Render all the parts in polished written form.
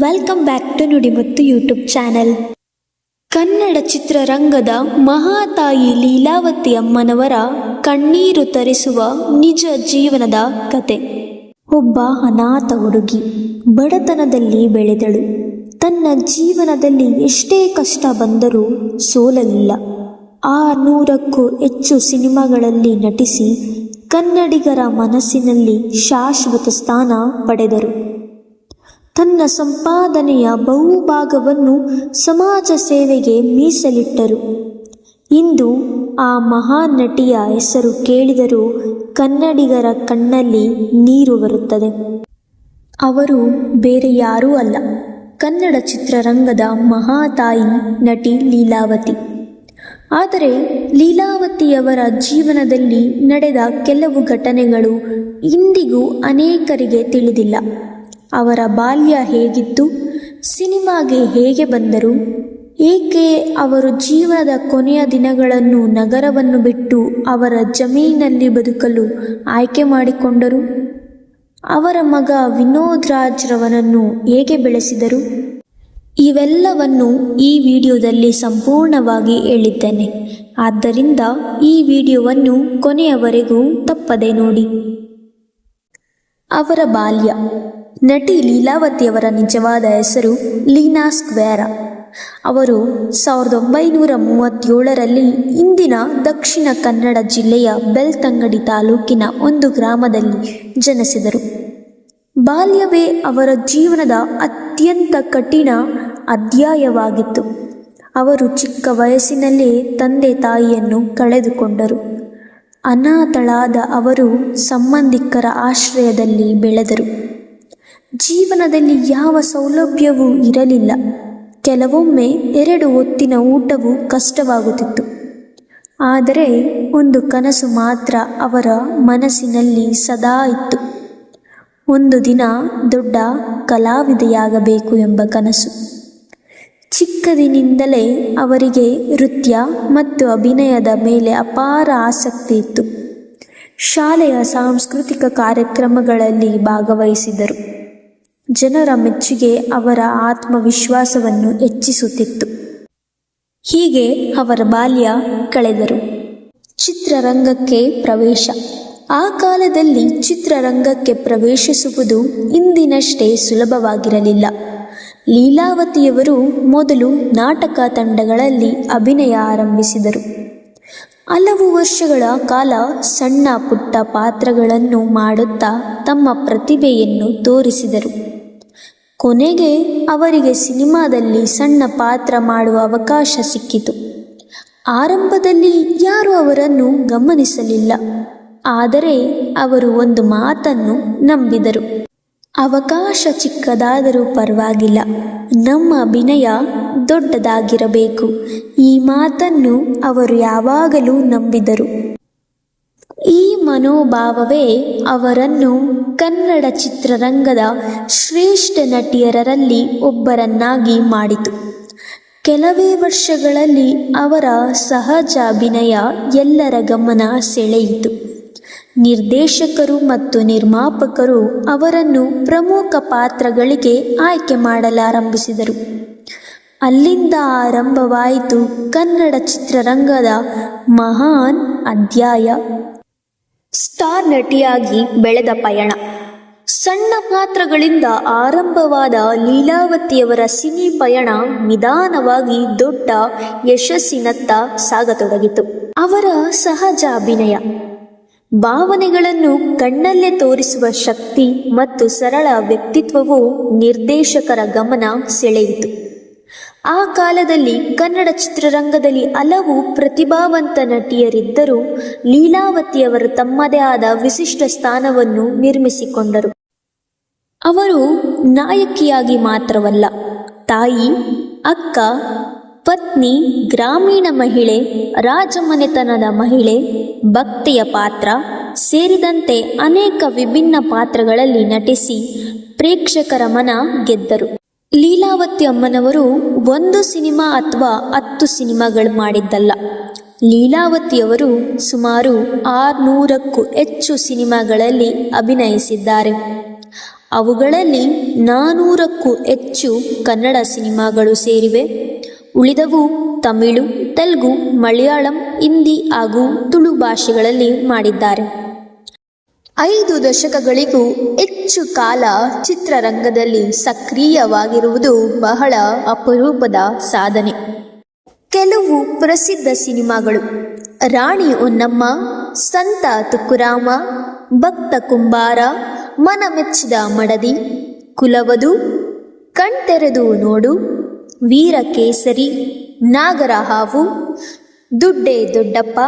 Welcome back to Nudimuttu YouTube channel. Kannada ಚಿತ್ರರಂಗದ ಮಹಾತಾಯಿ ಲೀಲಾವತಿ ಅಮ್ಮನವರ ಕಣ್ಣೀರು ತರಿಸುವ ನಿಜ ಜೀವನದ ಕತೆ. ಒಬ್ಬ ಅನಾಥ ಹುಡುಗಿ ಬಡತನದಲ್ಲಿ ಬೆಳೆದಳು. ತನ್ನ ಜೀವನದಲ್ಲಿ ಎಷ್ಟೇ ಕಷ್ಟ ಬಂದರೂ ಸೋಲಲಿಲ್ಲ. 600ಕ್ಕೂ ಹೆಚ್ಚು ಸಿನಿಮಾಗಳಲ್ಲಿ ನಟಿಸಿ ಕನ್ನಡಿಗರ ಮನಸ್ಸಿನಲ್ಲಿ ಶಾಶ್ವತ ಸ್ಥಾನ ಪಡೆದರು. ತನ್ನ ಸಂಪಾದನೆಯ ಬಹುಭಾಗವನ್ನು ಸಮಾಜ ಸೇವೆಗೆ ಮೀಸಲಿಟ್ಟರು. ಇಂದು ಆ ಮಹಾನ್ ನಟಿಯ ಹೆಸರು ಕೇಳಿದರೂ ಕನ್ನಡಿಗರ ಕಣ್ಣಲ್ಲಿ ನೀರು ಬರುತ್ತದೆ. ಅವರು ಬೇರೆ ಯಾರೂ ಅಲ್ಲ, ಕನ್ನಡ ಚಿತ್ರರಂಗದ ಮಹಾತಾಯಿ ನಟಿ ಲೀಲಾವತಿ. ಆದರೆ ಲೀಲಾವತಿಯವರ ಜೀವನದಲ್ಲಿ ನಡೆದ ಕೆಲವು ಘಟನೆಗಳು ಇಂದಿಗೂ ಅನೇಕರಿಗೆ ತಿಳಿದಿಲ್ಲ. ಅವರ ಬಾಲ್ಯ ಹೇಗಿತ್ತು, ಸಿನಿಮಾಗೆ ಹೇಗೆ ಬಂದರು, ಏಕೆ ಅವರು ಜೀವನದ ಕೊನೆಯ ದಿನಗಳನ್ನು ನಗರವನ್ನು ಬಿಟ್ಟು ಅವರ ಜಮೀನಲ್ಲಿ ಬದುಕಲು ಆಯ್ಕೆ ಮಾಡಿಕೊಂಡರು, ಅವರ ಮಗ ವಿನೋದ್ ರಾಜ್ರವರನ್ನು ಹೇಗೆ ಬೆಳೆಸಿದರು, ಇವೆಲ್ಲವನ್ನು ಈ ವಿಡಿಯೋದಲ್ಲಿ ಸಂಪೂರ್ಣವಾಗಿ ಹೇಳಿದ್ದೇನೆ. ಆದ್ದರಿಂದ ಈ ವಿಡಿಯೋವನ್ನು ಕೊನೆಯವರೆಗೂ ತಪ್ಪದೆ ನೋಡಿ. ಅವರ ಬಾಲ್ಯ. ನಟಿ ಲೀಲಾವತಿಯವರ ನಿಜವಾದ ಹೆಸರು ಲೀನಾ ಸ್ಕ್ವೇರಾ. ಅವರು 1937ರಲ್ಲಿ ಇಂದಿನ ದಕ್ಷಿಣ ಕನ್ನಡ ಜಿಲ್ಲೆಯ ಬೆಳ್ತಂಗಡಿ ತಾಲೂಕಿನ ಒಂದು ಗ್ರಾಮದಲ್ಲಿ ಜನಿಸಿದರು. ಬಾಲ್ಯವೇ ಅವರ ಜೀವನದ ಅತ್ಯಂತ ಕಠಿಣ ಅಧ್ಯಾಯವಾಗಿತ್ತು. ಅವರು ಚಿಕ್ಕ ವಯಸ್ಸಿನಲ್ಲೇ ತಂದೆ ತಾಯಿಯನ್ನು ಕಳೆದುಕೊಂಡರು. ಅನಾಥಳಾದ ಅವರು ಸಂಬಂಧಿಕರ ಆಶ್ರಯದಲ್ಲಿ ಬೆಳೆದರು. ಜೀವನದಲ್ಲಿ ಯಾವ ಸೌಲಭ್ಯವೂ ಇರಲಿಲ್ಲ. ಕೆಲವೊಮ್ಮೆ 2 ಹೊತ್ತಿನ ಊಟವೂ ಕಷ್ಟವಾಗುತ್ತಿತ್ತು. ಆದರೆ ಒಂದು ಕನಸು ಮಾತ್ರ ಅವರ ಮನಸ್ಸಿನಲ್ಲಿ ಸದಾ ಇತ್ತು. ಒಂದು ದಿನ ದೊಡ್ಡ ಕಲಾವಿದೆಯಾಗಬೇಕು ಎಂಬ ಕನಸು. ಚಿಕ್ಕದಿನಿಂದಲೇ ಅವರಿಗೆ ನೃತ್ಯ ಮತ್ತು ಅಭಿನಯದ ಮೇಲೆ ಅಪಾರ ಆಸಕ್ತಿ ಇತ್ತು. ಶಾಲೆಯ ಸಾಂಸ್ಕೃತಿಕ ಕಾರ್ಯಕ್ರಮಗಳಲ್ಲಿ ಭಾಗವಹಿಸಿದರು. ಜನರ ಮೆಚ್ಚುಗೆ ಅವರ ಆತ್ಮವಿಶ್ವಾಸವನ್ನು ಹೆಚ್ಚಿಸುತ್ತಿತ್ತು. ಹೀಗೆ ಅವರ ಬಾಲ್ಯ ಕಳೆದರು. ಚಿತ್ರರಂಗಕ್ಕೆ ಪ್ರವೇಶ. ಆ ಕಾಲದಲ್ಲಿ ಚಿತ್ರರಂಗಕ್ಕೆ ಪ್ರವೇಶಿಸುವುದು ಇಂದಿನಷ್ಟೇ ಸುಲಭವಾಗಿರಲಿಲ್ಲ. ಲೀಲಾವತಿಯವರು ಮೊದಲು ನಾಟಕ ತಂಡಗಳಲ್ಲಿ ಅಭಿನಯ ಆರಂಭಿಸಿದರು. ಹಲವು ವರ್ಷಗಳ ಕಾಲ ಸಣ್ಣ ಪುಟ್ಟ ಪಾತ್ರಗಳನ್ನು ಮಾಡುತ್ತಾ ತಮ್ಮ ಪ್ರತಿಭೆಯನ್ನು ತೋರಿಸಿದರು. ಕೊನೆಗೆ ಅವರಿಗೆ ಸಿನಿಮಾದಲ್ಲಿ ಸಣ್ಣ ಪಾತ್ರ ಮಾಡುವ ಅವಕಾಶ ಸಿಕ್ಕಿತು. ಆರಂಭದಲ್ಲಿ ಯಾರೂ ಅವರನ್ನು ಗಮನಿಸಲಿಲ್ಲ. ಆದರೆ ಅವರು ಒಂದು ಮಾತನ್ನು ನಂಬಿದರು. ಅವಕಾಶ ಚಿಕ್ಕದಾದರೂ ಪರವಾಗಿಲ್ಲ, ನಮ್ಮ ಅಭಿನಯ ದೊಡ್ಡದಾಗಿರಬೇಕು. ಈ ಮಾತನ್ನು ಅವರು ಯಾವಾಗಲೂ ನಂಬಿದರು. ಈ ಮನೋಭಾವವೇ ಅವರನ್ನು ಕನ್ನಡ ಚಿತ್ರರಂಗದ ಶ್ರೇಷ್ಠ ನಟಿಯರಲ್ಲಿ ಒಬ್ಬರನ್ನಾಗಿ ಮಾಡಿತು. ಕೆಲವೇ ವರ್ಷಗಳಲ್ಲಿ ಅವರ ಸಹಜ ಅಭಿನಯ ಎಲ್ಲರ ಗಮನ ಸೆಳೆಯಿತು. ನಿರ್ದೇಶಕರು ಮತ್ತು ನಿರ್ಮಾಪಕರು ಅವರನ್ನು ಪ್ರಮುಖ ಪಾತ್ರಗಳಿಗೆ ಆಯ್ಕೆ ಮಾಡಲಾರಂಭಿಸಿದರು. ಅಲ್ಲಿಂದ ಆರಂಭವಾಯಿತು ಕನ್ನಡ ಚಿತ್ರರಂಗದ ಮಹಾನ್ ಅಧ್ಯಾಯ. ಸ್ಟಾರ್ ನಟಿಯಾಗಿ ಬೆಳೆದ ಪಯಣ. ಸಣ್ಣ ಪಾತ್ರಗಳಿಂದ ಆರಂಭವಾದ ಲೀಲಾವತಿಯವರ ಸಿನಿ ಪಯಣ ನಿಧಾನವಾಗಿ ದೊಡ್ಡ ಯಶಸ್ಸಿನತ್ತ ಸಾಗತೊಡಗಿತು. ಅವರ ಸಹಜ ಅಭಿನಯ, ಭಾವನೆಗಳನ್ನು ಕಣ್ಣಲ್ಲೇ ತೋರಿಸುವ ಶಕ್ತಿ ಮತ್ತು ಸರಳ ವ್ಯಕ್ತಿತ್ವವು ನಿರ್ದೇಶಕರ ಗಮನ ಸೆಳೆಯಿತು. ಆ ಕಾಲದಲ್ಲಿ ಕನ್ನಡ ಚಿತ್ರರಂಗದಲ್ಲಿ ಹಲವು ಪ್ರತಿಭಾವಂತ ನಟಿಯರಿದ್ದರೂ ಲೀಲಾವತಿಯವರು ತಮ್ಮದೇ ಆದ ವಿಶಿಷ್ಟ ಸ್ಥಾನವನ್ನು ನಿರ್ಮಿಸಿಕೊಂಡರು. ಅವರು ನಾಯಕಿಯಾಗಿ ಮಾತ್ರವಲ್ಲ, ತಾಯಿ, ಅಕ್ಕ, ಪತ್ನಿ, ಗ್ರಾಮೀಣ ಮಹಿಳೆ, ರಾಜಮನೆತನದ ಮಹಿಳೆ, ಭಕ್ತಿಯ ಪಾತ್ರ ಸೇರಿದಂತೆ ಅನೇಕ ವಿಭಿನ್ನ ಪಾತ್ರಗಳಲ್ಲಿ ನಟಿಸಿ ಪ್ರೇಕ್ಷಕರ ಮನ ಗೆದ್ದರು. ಲೀಲಾವತಿ ಅಮ್ಮನವರು 1 ಸಿನಿಮಾ ಅಥವಾ 10 ಸಿನಿಮಾಗಳು ಮಾಡಿದ್ದಲ್ಲ. ಲೀಲಾವತಿಯವರು ಸುಮಾರು 600ಕ್ಕೂ ಹೆಚ್ಚು ಸಿನಿಮಾಗಳಲ್ಲಿ ಅಭಿನಯಿಸಿದ್ದಾರೆ. ಅವುಗಳಲ್ಲಿ 400ಕ್ಕೂ ಹೆಚ್ಚು ಕನ್ನಡ ಸಿನಿಮಾಗಳು ಸೇರಿವೆ. ಉಳಿದವು ತಮಿಳು, ತೆಲುಗು, ಮಲಯಾಳಂ, ಹಿಂದಿ ಹಾಗೂ ತುಳು ಭಾಷೆಗಳಲ್ಲಿ ಮಾಡಿದ್ದಾರೆ. 5 ದಶಕಗಳಿಗೂ ಹೆಚ್ಚು ಕಾಲ ಚಿತ್ರರಂಗದಲ್ಲಿ ಸಕ್ರಿಯವಾಗಿರುವುದು ಬಹಳ ಅಪರೂಪದ ಸಾಧನೆ. ಕೆಲವು ಪ್ರಸಿದ್ಧ ಸಿನಿಮಾಗಳು: ರಾಣಿ ಹೊನ್ನಮ್ಮ, ಸಂತ ತುಕುರಾಮ, ಭಕ್ತ ಕುಂಬಾರ, ಮನಮೆಚ್ಚಿದ ಮಡದಿ, ಕುಲವಧು, ಕಣ್ತೆರೆದು ನೋಡು, ವೀರಕೇಸರಿ, ನಾಗರ ಹಾವು, ದುಡ್ಡೇ ದೊಡ್ಡಪ್ಪ,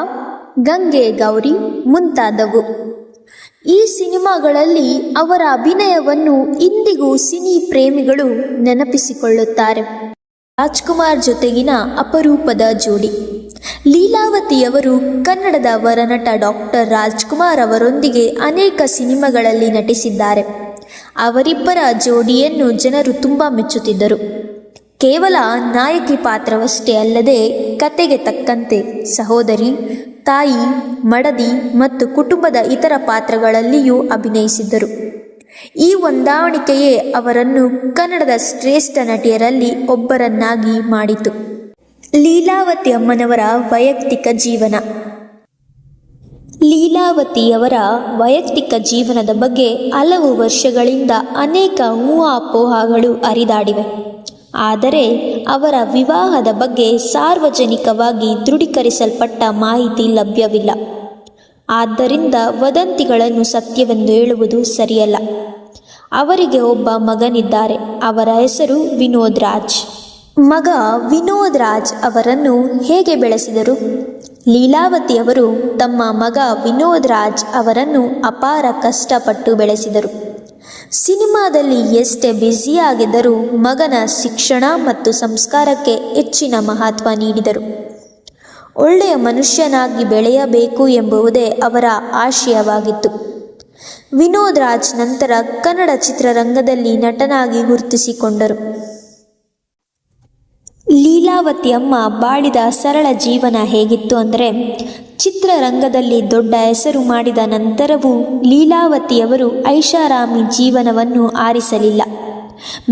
ಗಂಗೆ ಗೌರಿ ಮುಂತಾದವು. ಈ ಸಿನಿಮಾಗಳಲ್ಲಿ ಅವರ ಅಭಿನಯವನ್ನು ಇಂದಿಗೂ ಸಿನಿ ಪ್ರೇಮಿಗಳು ನೆನಪಿಸಿಕೊಳ್ಳುತ್ತಾರೆ. ರಾಜ್ಕುಮಾರ್ ಜೊತೆಗಿನ ಅಪರೂಪದ ಜೋಡಿ. ಲೀಲಾವತಿಯವರು ಕನ್ನಡದ ವರನಟ ಡಾಕ್ಟರ್ ರಾಜ್ಕುಮಾರ್ ಅವರೊಂದಿಗೆ ಅನೇಕ ಸಿನಿಮಾಗಳಲ್ಲಿ ನಟಿಸಿದ್ದಾರೆ. ಅವರಿಬ್ಬರ ಜೋಡಿಯನ್ನು ಜನರು ತುಂಬ ಮೆಚ್ಚುತ್ತಿದ್ದರು. ಕೇವಲ ನಾಯಕಿ ಪಾತ್ರವಷ್ಟೇ ಅಲ್ಲದೆ ಕತೆಗೆ ತಕ್ಕಂತೆ ಸಹೋದರಿ, ತಾಯಿ, ಮಡದಿ ಮತ್ತು ಕುಟುಂಬದ ಇತರ ಪಾತ್ರಗಳಲ್ಲಿಯೂ ಅಭಿನಯಿಸಿದ್ದರು. ಈ ಹೊಂದಾಣಿಕೆಯೇ ಅವರನ್ನು ಕನ್ನಡದ ಶ್ರೇಷ್ಠ ನಟಿಯರಲ್ಲಿ ಒಬ್ಬರನ್ನಾಗಿ ಮಾಡಿತು. ಲೀಲಾವತಿ ಅಮ್ಮನವರ ವೈಯಕ್ತಿಕ ಜೀವನ. ಲೀಲಾವತಿಯವರ ವೈಯಕ್ತಿಕ ಜೀವನದ ಬಗ್ಗೆ ಹಲವು ವರ್ಷಗಳಿಂದ ಅನೇಕ ಊಹಾಪೋಹಗಳು ಹರಿದಾಡಿವೆ. ಆದರೆ ಅವರ ವಿವಾಹದ ಬಗ್ಗೆ ಸಾರ್ವಜನಿಕವಾಗಿ ದೃಢೀಕರಿಸಲ್ಪಟ್ಟ ಮಾಹಿತಿ ಲಭ್ಯವಿಲ್ಲ. ಆದ್ದರಿಂದ ವದಂತಿಗಳನ್ನು ಸತ್ಯವೆಂದು ಹೇಳುವುದು ಸರಿಯಲ್ಲ. ಅವರಿಗೆ ಒಬ್ಬ ಮಗನಿದ್ದಾರೆ. ಅವರ ಹೆಸರು ವಿನೋದ್ ರಾಜ್. ಮಗ ವಿನೋದ್ ರಾಜ್ ಅವರನ್ನು ಹೇಗೆ ಬೆಳೆಸಿದರು? ಲೀಲಾವತಿಯವರು ತಮ್ಮ ಮಗ ವಿನೋದ್ ರಾಜ್ ಅವರನ್ನು ಅಪಾರ ಕಷ್ಟಪಟ್ಟು ಬೆಳೆಸಿದರು. ಸಿನಿಮಾದಲ್ಲಿ ಎಷ್ಟೇ ಬ್ಯುಸಿಯಾಗಿದ್ದರೂ ಮಗನ ಶಿಕ್ಷಣ ಮತ್ತು ಸಂಸ್ಕಾರಕ್ಕೆ ಹೆಚ್ಚಿನ ಮಹತ್ವ ನೀಡಿದರು. ಒಳ್ಳೆಯ ಮನುಷ್ಯನಾಗಿ ಬೆಳೆಯಬೇಕು ಎಂಬುದೇ ಅವರ ಆಶಯವಾಗಿತ್ತು. ವಿನೋದ್ ರಾಜ್ ನಂತರ ಕನ್ನಡ ಚಿತ್ರರಂಗದಲ್ಲಿ ನಟನಾಗಿ ಗುರುತಿಸಿಕೊಂಡರು. ಲೀಲಾವತಿ ಅಮ್ಮ ಬಾಳಿದ ಸರಳ ಜೀವನ ಹೇಗಿತ್ತು ಅಂದರೆ, ಚಿತ್ರರಂಗದಲ್ಲಿ ದೊಡ್ಡ ಹೆಸರು ಮಾಡಿದ ನಂತರವೂ ಲೀಲಾವತಿಯವರು ಐಷಾರಾಮಿ ಜೀವನವನ್ನು ಆರಿಸಲಿಲ್ಲ.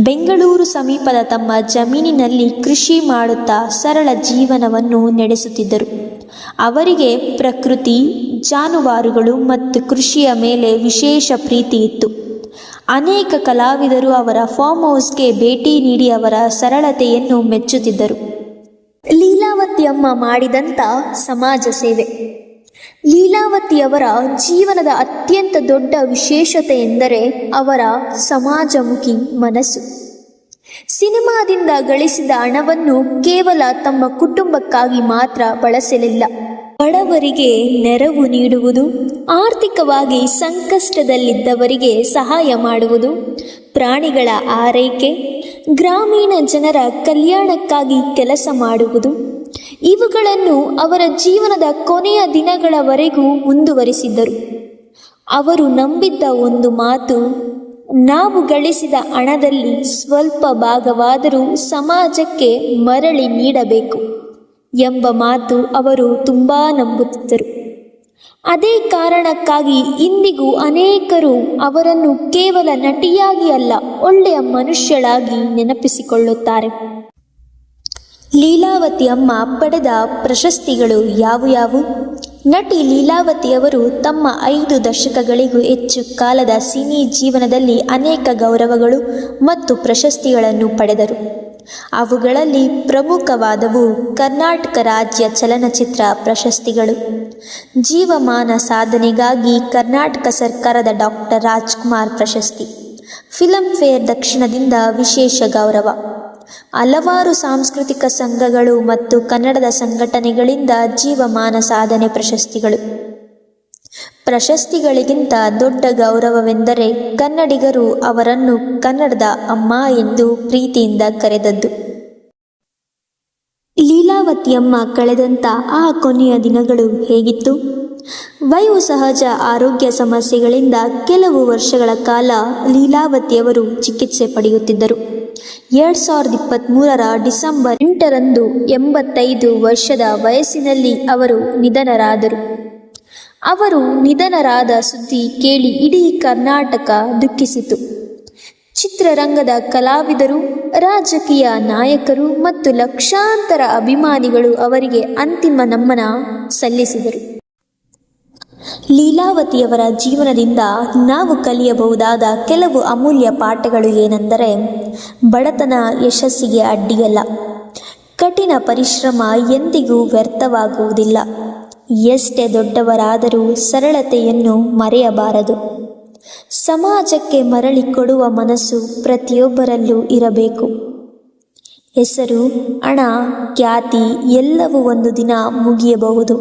ಬೆಂಗಳೂರು ಸಮೀಪದ ತಮ್ಮ ಜಮೀನಿನಲ್ಲಿ ಕೃಷಿ ಮಾಡುತ್ತಾ ಸರಳ ಜೀವನವನ್ನು ನಡೆಸುತ್ತಿದ್ದರು. ಅವರಿಗೆ ಪ್ರಕೃತಿ, ಜಾನುವಾರುಗಳು ಮತ್ತು ಕೃಷಿಯ ಮೇಲೆ ವಿಶೇಷ ಪ್ರೀತಿ ಇತ್ತು. ಅನೇಕ ಕಲಾವಿದರು ಅವರ ಫಾರ್ಮ್ ಹೌಸ್ಗೆ ಭೇಟಿ ನೀಡಿ ಅವರ ಸರಳತೆಯನ್ನು ಮೆಚ್ಚುತ್ತಿದ್ದರು. ಲೀಲಾವತಿ ಅಮ್ಮ ಮಾಡಿದಂಥ ಸಮಾಜ ಸೇವೆ. ಲೀಲಾವತಿಯವರ ಜೀವನದ ಅತ್ಯಂತ ದೊಡ್ಡ ವಿಶೇಷತೆ ಎಂದರೆ ಅವರ ಸಮಾಜಮುಖಿ ಮನಸ್ಸು. ಸಿನಿಮಾದಿಂದ ಗಳಿಸಿದ ಹಣವನ್ನು ಕೇವಲ ತಮ್ಮ ಕುಟುಂಬಕ್ಕಾಗಿ ಮಾತ್ರ ಬಳಸಲಿಲ್ಲ. ಬಡವರಿಗೆ ನೆರವು ನೀಡುವುದು, ಆರ್ಥಿಕವಾಗಿ ಸಂಕಷ್ಟದಲ್ಲಿದ್ದವರಿಗೆ ಸಹಾಯ ಮಾಡುವುದು, ಪ್ರಾಣಿಗಳ ಆರೈಕೆ, ಗ್ರಾಮೀಣ ಜನರ ಕಲ್ಯಾಣಕ್ಕಾಗಿ ಕೆಲಸ ಮಾಡುವುದು, ಇವುಗಳನ್ನು ಅವರ ಜೀವನದ ಕೊನೆಯ ದಿನಗಳವರೆಗೂ ಮುಂದುವರಿಸಿದ್ದರು. ಅವರು ನಂಬಿದ್ದ ಒಂದು ಮಾತು, ನಾವು ಗಳಿಸಿದ ಹಣದಲ್ಲಿ ಸ್ವಲ್ಪ ಭಾಗವಾದರೂ ಸಮಾಜಕ್ಕೆ ಮರಳಿ ನೀಡಬೇಕು ಎಂಬ ಮಾತು ಅವರು ತುಂಬ ನಂಬುತ್ತಿದ್ದರು. ಅದೇ ಕಾರಣಕ್ಕಾಗಿ ಇಂದಿಗೂ ಅನೇಕರು ಅವರನ್ನು ಕೇವಲ ನಟಿಯಾಗಿ ಅಲ್ಲ, ಒಳ್ಳೆಯ ಮನುಷ್ಯಳಾಗಿ ನೆನಪಿಸಿಕೊಳ್ಳುತ್ತಾರೆ. ಲೀಲಾವತಿ ಅಮ್ಮ ಪಡೆದ ಪ್ರಶಸ್ತಿಗಳು ಯಾವುವು? ನಟಿ ಲೀಲಾವತಿಯವರು ತಮ್ಮ 5 ದಶಕಗಳಿಗೂ ಹೆಚ್ಚು ಕಾಲದ ಸಿನಿ ಜೀವನದಲ್ಲಿ ಅನೇಕ ಗೌರವಗಳು ಮತ್ತು ಪ್ರಶಸ್ತಿಗಳನ್ನು ಪಡೆದರು. ಅವುಗಳಲ್ಲಿ ಪ್ರಮುಖವಾದವು ಕರ್ನಾಟಕ ರಾಜ್ಯ ಚಲನಚಿತ್ರ ಪ್ರಶಸ್ತಿಗಳು, ಜೀವಮಾನ ಸಾಧನೆಗಾಗಿ ಕರ್ನಾಟಕ ಸರ್ಕಾರದ ಡಾಕ್ಟರ್ ರಾಜ್ಕುಮಾರ್ ಪ್ರಶಸ್ತಿ, ಫಿಲ್ಮ್ ಫೇರ್ ದಕ್ಷಿಣದಿಂದ ವಿಶೇಷ ಗೌರವ, ಹಲವಾರು ಸಾಂಸ್ಕೃತಿಕ ಸಂಘಗಳು ಮತ್ತು ಕನ್ನಡದ ಸಂಘಟನೆಗಳಿಂದ ಜೀವಮಾನ ಸಾಧನೆ ಪ್ರಶಸ್ತಿಗಳು. ಪ್ರಶಸ್ತಿಗಳಿಗಿಂತ ದೊಡ್ಡ ಗೌರವವೆಂದರೆ ಕನ್ನಡಿಗರು ಅವರನ್ನು ಕನ್ನಡದ ಅಮ್ಮ ಎಂದು ಪ್ರೀತಿಯಿಂದ ಕರೆದದ್ದು. ಲೀಲಾವತಿಯಮ್ಮ ಕಳೆದಂಥ ಆ ಕೊನೆಯ ದಿನಗಳು ಹೇಗಿತ್ತು? ವಯೋಸಹಜ ಆರೋಗ್ಯ ಸಮಸ್ಯೆಗಳಿಂದ ಕೆಲವು ವರ್ಷಗಳ ಕಾಲ ಲೀಲಾವತಿಯವರು ಚಿಕಿತ್ಸೆ ಪಡೆಯುತ್ತಿದ್ದರು. 2023 ಡಿಸೆಂಬರ್ 8ರಂದು 85 ವರ್ಷದ ವಯಸ್ಸಿನಲ್ಲಿ ಅವರು ನಿಧನರಾದರು. ಅವರು ನಿಧನರಾದ ಸುದ್ದಿ ಕೇಳಿ ಇಡೀ ಕರ್ನಾಟಕ ದುಃಖಿಸಿತು. ಚಿತ್ರರಂಗದ ಕಲಾವಿದರು, ರಾಜಕೀಯ ನಾಯಕರು ಮತ್ತು ಲಕ್ಷಾಂತರ ಅಭಿಮಾನಿಗಳು ಅವರಿಗೆ ಅಂತಿಮ ನಮನ ಸಲ್ಲಿಸಿದರು. ಲೀಲಾವತಿಯವರ ಜೀವನದಿಂದ ನಾವು ಕಲಿಯಬಹುದಾದ ಕೆಲವು ಅಮೂಲ್ಯ ಪಾಠಗಳು ಏನೆಂದರೆ, ಬಡತನ ಯಶಸ್ಸಿಗೆ ಅಡ್ಡಿಯಲ್ಲ. ಕಠಿಣ ಪರಿಶ್ರಮ ಎಂದಿಗೂ ವ್ಯರ್ಥವಾಗುವುದಿಲ್ಲ. ಎಷ್ಟೇ ದೊಡ್ಡವರಾದರೂ ಸರಳತೆಯನ್ನು ಮರೆಯಬಾರದು. ಸಮಾಜಕ್ಕೆ ಮರಳಿ ಕೊಡುವ ಮನಸ್ಸು ಪ್ರತಿಯೊಬ್ಬರಲ್ಲೂ ಇರಬೇಕು. ಹೆಸರು, ಹಣ, ಖ್ಯಾತಿ ಎಲ್ಲವೂ ಒಂದು ದಿನ ಮುಗಿಯಬಹುದು,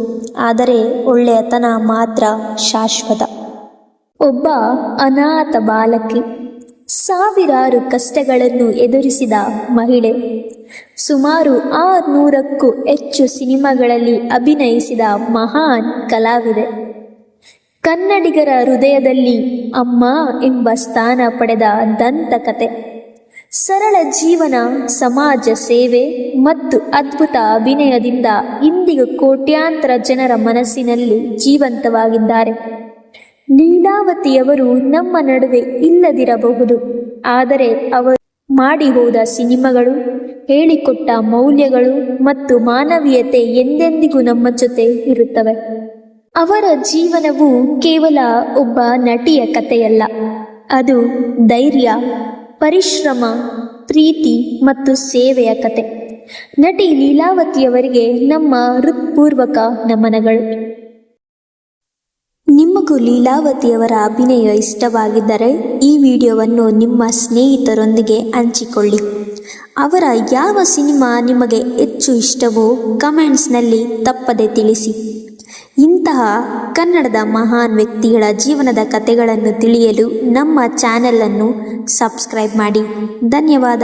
ಆದರೆ ಒಳ್ಳೆಯತನ ಮಾತ್ರ ಶಾಶ್ವತ. ಒಬ್ಬ ಅನಾಥ ಬಾಲಕಿ, ಸಾವಿರಾರು ಕಷ್ಟಗಳನ್ನು ಎದುರಿಸಿದ ಮಹಿಳೆ, ಸುಮಾರು 600ಕ್ಕೂ ಹೆಚ್ಚು ಸಿನಿಮಾಗಳಲ್ಲಿ ಅಭಿನಯಿಸಿದ ಮಹಾನ್ ಕಲಾವಿದೆ, ಕನ್ನಡಿಗರ ಹೃದಯದಲ್ಲಿ ಅಮ್ಮ ಎಂಬ ಸ್ಥಾನ ಪಡೆದ ದಂತಕಥೆ, ಸರಳ ಜೀವನ, ಸಮಾಜ ಸೇವೆ ಮತ್ತು ಅದ್ಭುತ ಅಭಿನಯದಿಂದ ಇಂದಿಗೂ ಕೋಟ್ಯಾಂತರ ಜನರ ಮನಸ್ಸಿನಲ್ಲಿ ಜೀವಂತವಾಗಿದ್ದಾರೆ. ಲೀಲಾವತಿಯವರು ನಮ್ಮ ನಡುವೆ ಇಲ್ಲದಿರಬಹುದು, ಆದರೆ ಅವರು ಮಾಡಿ ಹೋದ ಸಿನಿಮಾಗಳು, ಹೇಳಿಕೊಟ್ಟ ಮೌಲ್ಯಗಳು ಮತ್ತು ಮಾನವೀಯತೆ ಎಂದೆಂದಿಗೂ ನಮ್ಮ ಜೊತೆ ಇರುತ್ತವೆ. ಅವರ ಜೀವನವು ಕೇವಲ ಒಬ್ಬ ನಟಿಯ ಕಥೆಯಲ್ಲ, ಅದು ಧೈರ್ಯ, ಪರಿಶ್ರಮ, ಪ್ರೀತಿ ಮತ್ತು ಸೇವೆಯ ಕತೆ. ನಟಿ ಲೀಲಾವತಿಯವರಿಗೆ ನಮ್ಮ ಹೃತ್ಪೂರ್ವಕ ನಮನಗಳು. ನಿಮಗೂ ಲೀಲಾವತಿಯವರ ಅಭಿನಯ ಇಷ್ಟವಾಗಿದ್ದರೆ ಈ ವಿಡಿಯೋವನ್ನು ನಿಮ್ಮ ಸ್ನೇಹಿತರೊಂದಿಗೆ ಹಂಚಿಕೊಳ್ಳಿ. ಅವರ ಯಾವ ಸಿನಿಮಾ ನಿಮಗೆ ಹೆಚ್ಚು ಇಷ್ಟವೋ ಕಮೆಂಟ್ಸ್ನಲ್ಲಿ ತಪ್ಪದೆ ತಿಳಿಸಿ. ಇಂತಹ ಕನ್ನಡದ ಮಹಾನ್ ವ್ಯಕ್ತಿಗಳ ಜೀವನದ ಕಥೆಗಳನ್ನು ತಿಳಿಯಲು ನಮ್ಮ ಚಾನೆಲನ್ನು ಸಬ್ಸ್ಕ್ರೈಬ್ ಮಾಡಿ. ಧನ್ಯವಾದ.